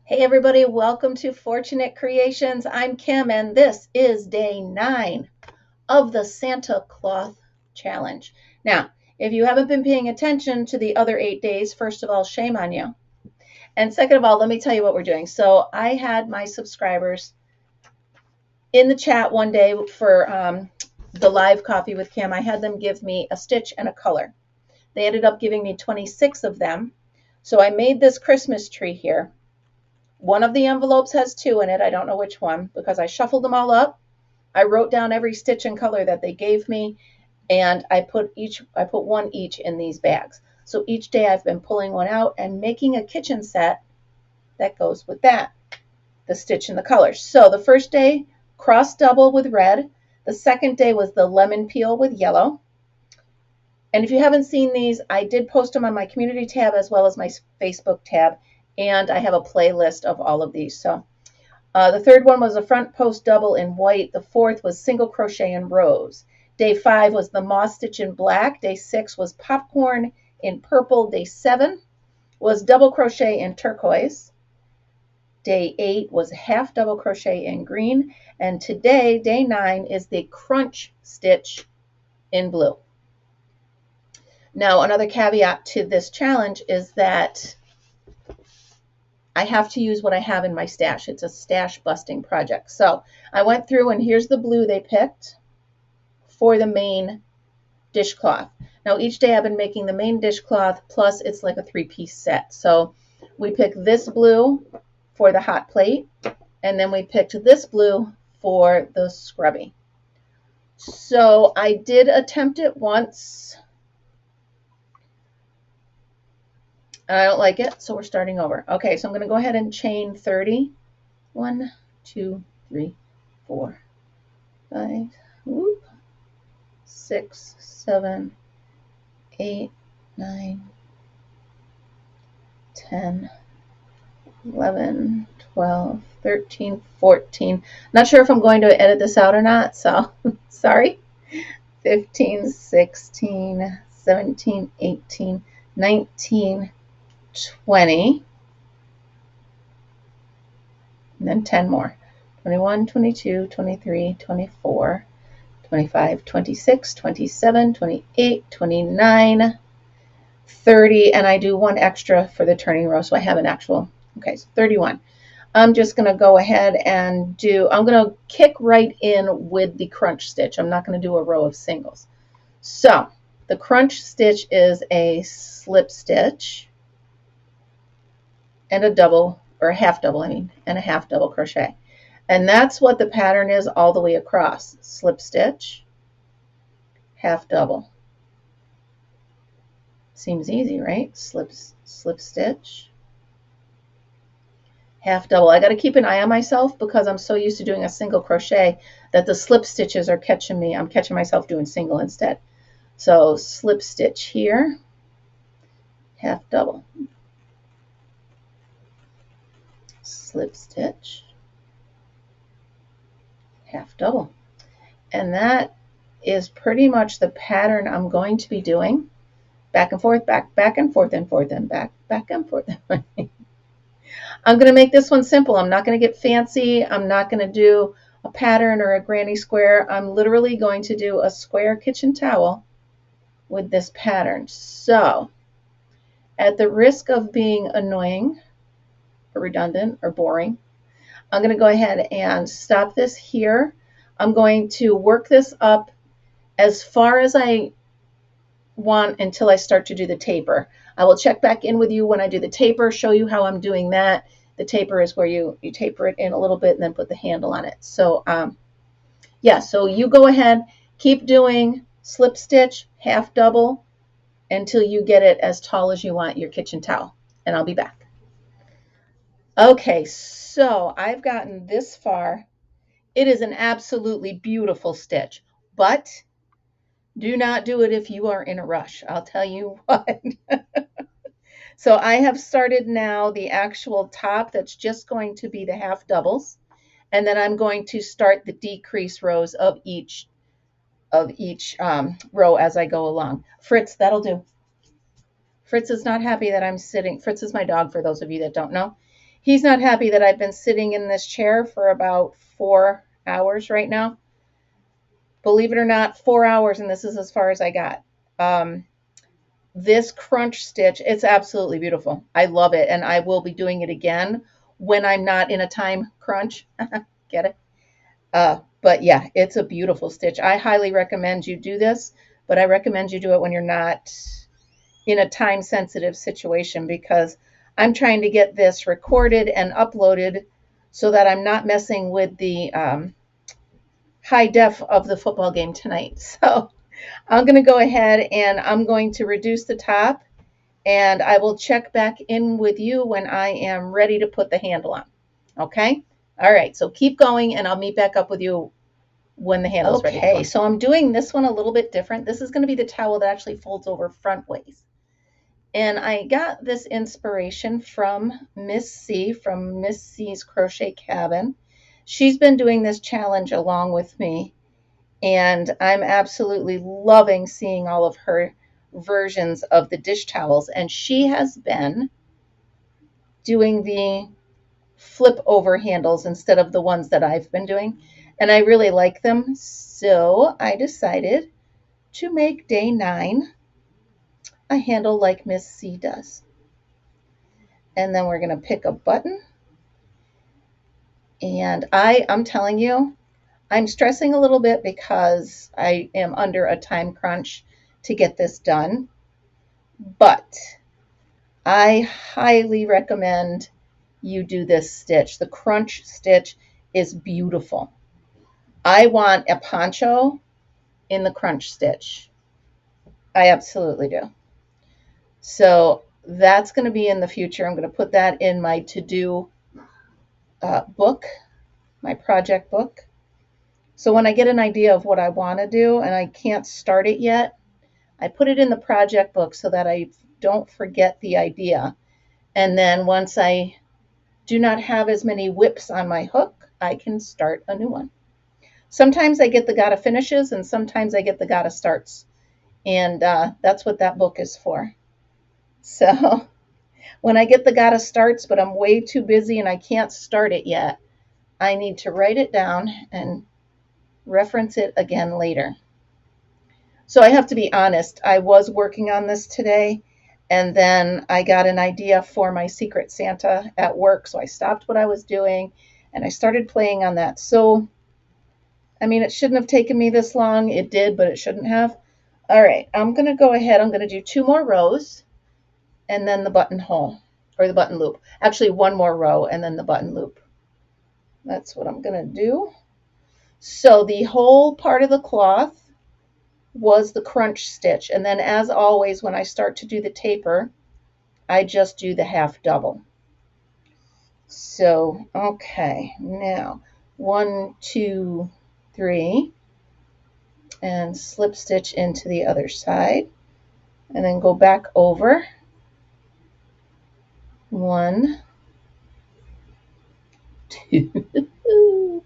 Hey everybody, welcome to Fortunate Creations. I'm Kim and this is day 9 of the Santa Cloth Challenge. Now, if you haven't been paying attention to the other 8 days, first of all, shame on you. And second of all, let me tell you what we're doing. So I had my subscribers in the chat one day for the live coffee with Kim. I had them give me a stitch and a color. They ended up giving me 26 of them. So I made this Christmas tree here. One of the envelopes has 2 in it. I don't know which one because I shuffled them all up. I wrote down every stitch and color that they gave me, and I put one each in these bags. So each day I've been pulling one out and making a kitchen set that goes with that, the stitch and the colors. So the first day, cross double with red. The second day was the lemon peel with yellow. And if you haven't seen these, I did post them on my community tab as well as my Facebook tab. And I have a playlist of all of these. So the third one was a front post double in white. The fourth was single crochet in rose. Day 5 was the moss stitch in black. Day 6 was popcorn in purple. Day 7 was double crochet in turquoise. Day 8 was half double crochet in green. And today, day 9, is the crunch stitch in blue. Now, another caveat to this challenge is that I have to use what I have in my stash. It's a stash busting project. So I went through and here's the blue they picked for the main dishcloth. Now each day I've been making the main dishcloth plus it's like a 3-piece set. So we picked this blue for the hot plate and then we picked this blue for the scrubby. So I did attempt it once. And I don't like it, so we're starting over. Okay, so I'm going to go ahead and chain 30. 1, 2, 3, 4, 5, 6, 7, 8, 9, 10, 11, 12, 13, 14. Not sure if I'm going to edit this out or not, so sorry. 15, 16, 17, 18, 19, 20, and then 10 more. 21, 22, 23, 24, 25, 26, 27, 28, 29, 30, and I do one extra for the turning row, so I have an actual, okay, so 31. I'm just going to go ahead and I'm going to kick right in with the crunch stitch. I'm not going to do a row of singles. So the crunch stitch is a slip stitch and a double, or a half double, and a half double crochet. And that's what the pattern is all the way across. Slip stitch, half double. Seems easy, right? Slip stitch, half double. I got to keep an eye on myself because I'm so used to doing a single crochet that the slip stitches are catching me. I'm catching myself doing single instead. So slip stitch here, half double. Slip stitch, half double. And that is pretty much the pattern I'm going to be doing. Back and forth, back and forth, and forth, and back and forth. I'm going to make this one simple. I'm not going to get fancy. I'm not going to do a pattern or a granny square. I'm literally going to do a square kitchen towel with this pattern. So, at the risk of being annoying or redundant or boring, I'm going to go ahead and stop this here. I'm going to work this up as far as I want until I start to do the taper. I will check back in with you when I do the taper, show you how I'm doing that. The taper is where you taper it in a little bit and then put the handle on it. So yeah, so you go ahead, keep doing slip stitch, half double until you get it as tall as you want your kitchen towel, and I'll be back. Okay, so I've gotten this far. It is an absolutely beautiful stitch, but do not do it if you are in a rush. I'll tell you what. So I have started now the actual top that's just going to be the half doubles, and then I'm going to start the decrease rows of each row as I go along. Fritz, that'll do. Fritz is not happy that I'm sitting. Fritz is my dog, for those of you that don't know. He's not happy that I've been sitting in this chair for about 4 hours right now. Believe it or not, 4 hours, and this is as far as I got. This crunch stitch, it's absolutely beautiful. I love it, and I will be doing it again when I'm not in a time crunch. Get it? But yeah, it's a beautiful stitch. I highly recommend you do this, but I recommend you do it when you're not in a time sensitive situation, because I'm trying to get this recorded and uploaded so that I'm not messing with the high def of the football game tonight. So I'm going to go ahead and I'm going to reduce the top, and I will check back in with you when I am ready to put the handle on. Okay? All right, so keep going and I'll meet back up with you when the handle's ready. Okay, so I'm doing this one a little bit different. This is going to be the towel that actually folds over front ways. And I got this inspiration from Miss C, from Miss C's Crochet Cabin. She's been doing this challenge along with me, and I'm absolutely loving seeing all of her versions of the dish towels. And she has been doing the flip over handles instead of the ones that I've been doing, and I really like them. So I decided to make day 9 a handle like Miss C does. And then we're going to pick a button. And I'm telling you, I'm stressing a little bit because I am under a time crunch to get this done. But I highly recommend you do this stitch. The crunch stitch is beautiful. I want a poncho in the crunch stitch. I absolutely do. So that's going to be in the future. I'm going to put that in my to-do book, my project book. So when I get an idea of what I want to do and I can't start it yet, I put it in the project book so that I don't forget the idea. And then once I do not have as many whips on my hook, I can start a new one. Sometimes I get the gotta finishes and sometimes I get the gotta starts. And that's what that book is for. So when I get the gotta starts, but I'm way too busy and I can't start it yet, I need to write it down and reference it again later. So I have to be honest, I was working on this today, and then I got an idea for my Secret Santa at work, so I stopped what I was doing and I started playing on that. So, I mean, it shouldn't have taken me this long. It did, but it shouldn't have. All right, I'm going to go ahead. I'm going to do 2 more rows and then the buttonhole, or the button loop. Actually, 1 more row and then the button loop. That's what I'm going to do. So the whole part of the cloth was the crunch stitch. And then as always, when I start to do the taper, I just do the half double. So, okay, now 1, 2, 3, and slip stitch into the other side, and then go back over 1, 2,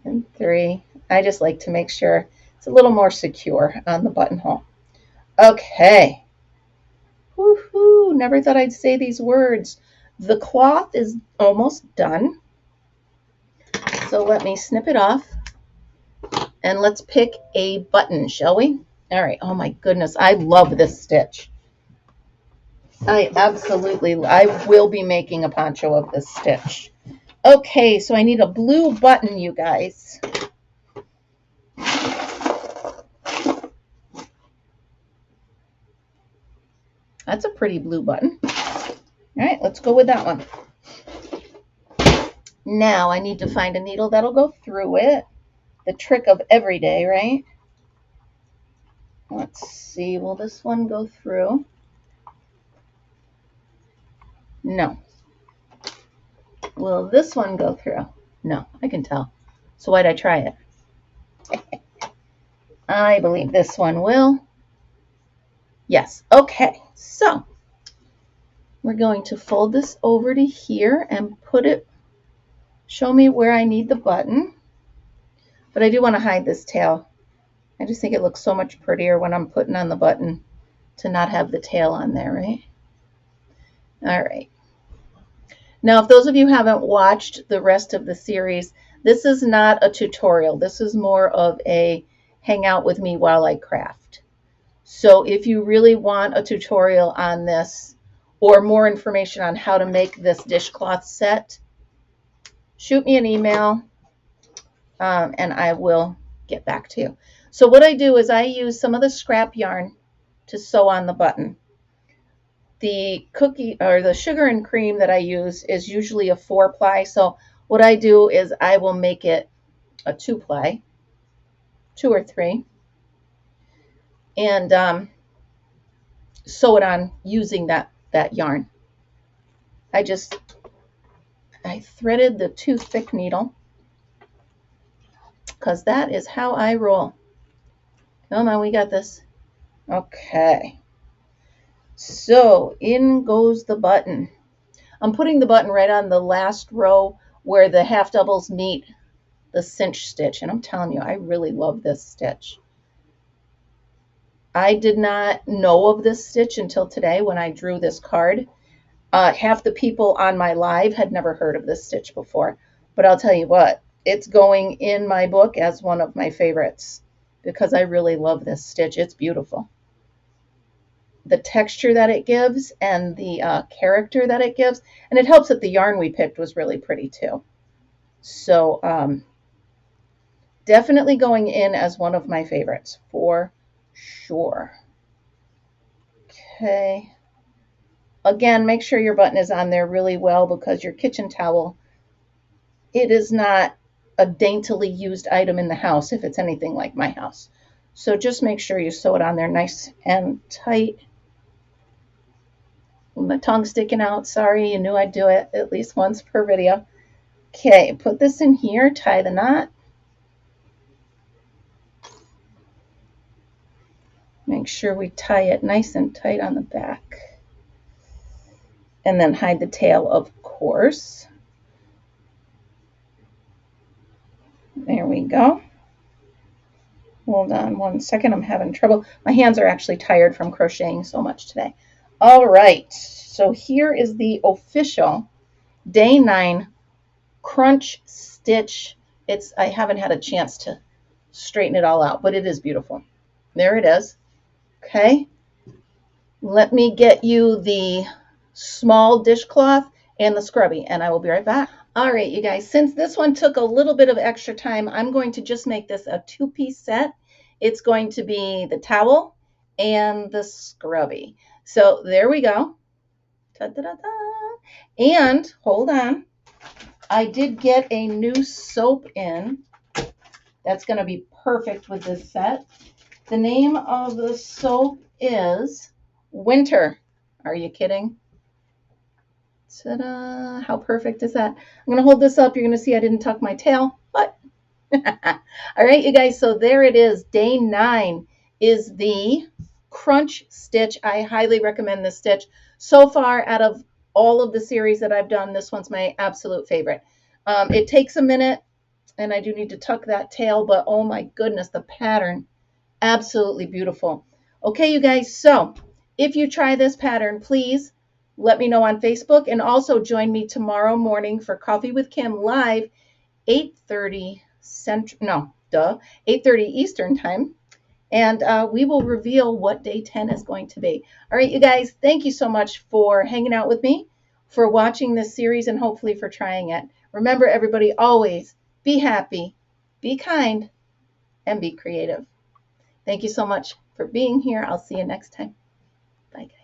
and 3. I just like to make sure it's a little more secure on the buttonhole. Okay. Woohoo! Never thought I'd say these words. The cloth is almost done. So let me snip it off and let's pick a button, shall we? All right. Oh my goodness. I love this stitch. I will be making a poncho of this stitch. Okay, so I need a blue button, you guys. That's a pretty blue button. All right, let's go with that one. Now I need to find a needle that'll go through it. The trick of every day, right? Let's see, will this one go through? No. Will this one go through? No, I can tell. So why'd I try it? I believe this one will. Yes. Okay, so we're going to fold this over to here and put it, show me where I need the button. But I do want to hide this tail. I just think it looks so much prettier when I'm putting on the button to not have the tail on there, right? All right. Now, if those of you haven't watched the rest of the series, this is not a tutorial. This is more of a hang out with me while I craft. So if you really want a tutorial on this or more information on how to make this dishcloth set, shoot me an email and I will get back to you. So what I do is I use some of the scrap yarn to sew on the button. The cookie or the sugar and cream that I use is usually a 4-ply. So what I do is I will make it a 2-ply, 2 or 3, and sew it on using that yarn. I threaded the too thick needle because that is how I roll. Come on, we got this. Okay. So in goes the button. I'm putting the button right on the last row where the half doubles meet the cinch stitch. And I'm telling you, I really love this stitch. I did not know of this stitch until today when I drew this card. Half the people on my live had never heard of this stitch before. But I'll tell you what, it's going in my book as one of my favorites because I really love this stitch. It's beautiful. The texture that it gives and the character that it gives. And it helps that the yarn we picked was really pretty too. So definitely going in as one of my favorites for sure. Okay. Again, make sure your button is on there really well because your kitchen towel, it is not a daintily used item in the house if it's anything like my house. So just make sure you sew it on there nice and tight. My tongue sticking out. Sorry, you knew I'd do it at least once per video. Okay, put this in here, tie the knot. Make sure we tie it nice and tight on the back. And then hide the tail, of course. There we go. Hold on one second, I'm having trouble. My hands are actually tired from crocheting so much today. All right, so here is the official day 9 crunch stitch. I haven't had a chance to straighten it all out, but it is beautiful. There it is. Okay, let me get you the small dishcloth and the scrubby, and I will be right back. All right, you guys, since this one took a little bit of extra time, I'm going to just make this a 2-piece set. It's going to be the towel and the scrubby. So there we go. Ta-da-da-da. And hold on, I did get a new soap in. That's going to be perfect with this set. The name of the soap is Winter. Are you kidding? Ta-da! How perfect is that? I'm going to hold this up. You're going to see I didn't tuck my tail, but all right, you guys, so there it is. Day 9 is the crunch stitch. I highly recommend this stitch. So far, out of all of the series that I've done, this one's my absolute favorite. It takes a minute, and I do need to tuck that tail, but oh my goodness, the pattern, absolutely beautiful. Okay, you guys, so if you try this pattern, please let me know on Facebook, and also join me tomorrow morning for Coffee with Kim live, 8:30 Eastern time, and we will reveal what day 10 is going to be. All right, you guys, thank you so much for hanging out with me, for watching this series, and hopefully for trying it. Remember, everybody, always be happy, be kind, and be creative. Thank you so much for being here. I'll see you next time. Bye, guys.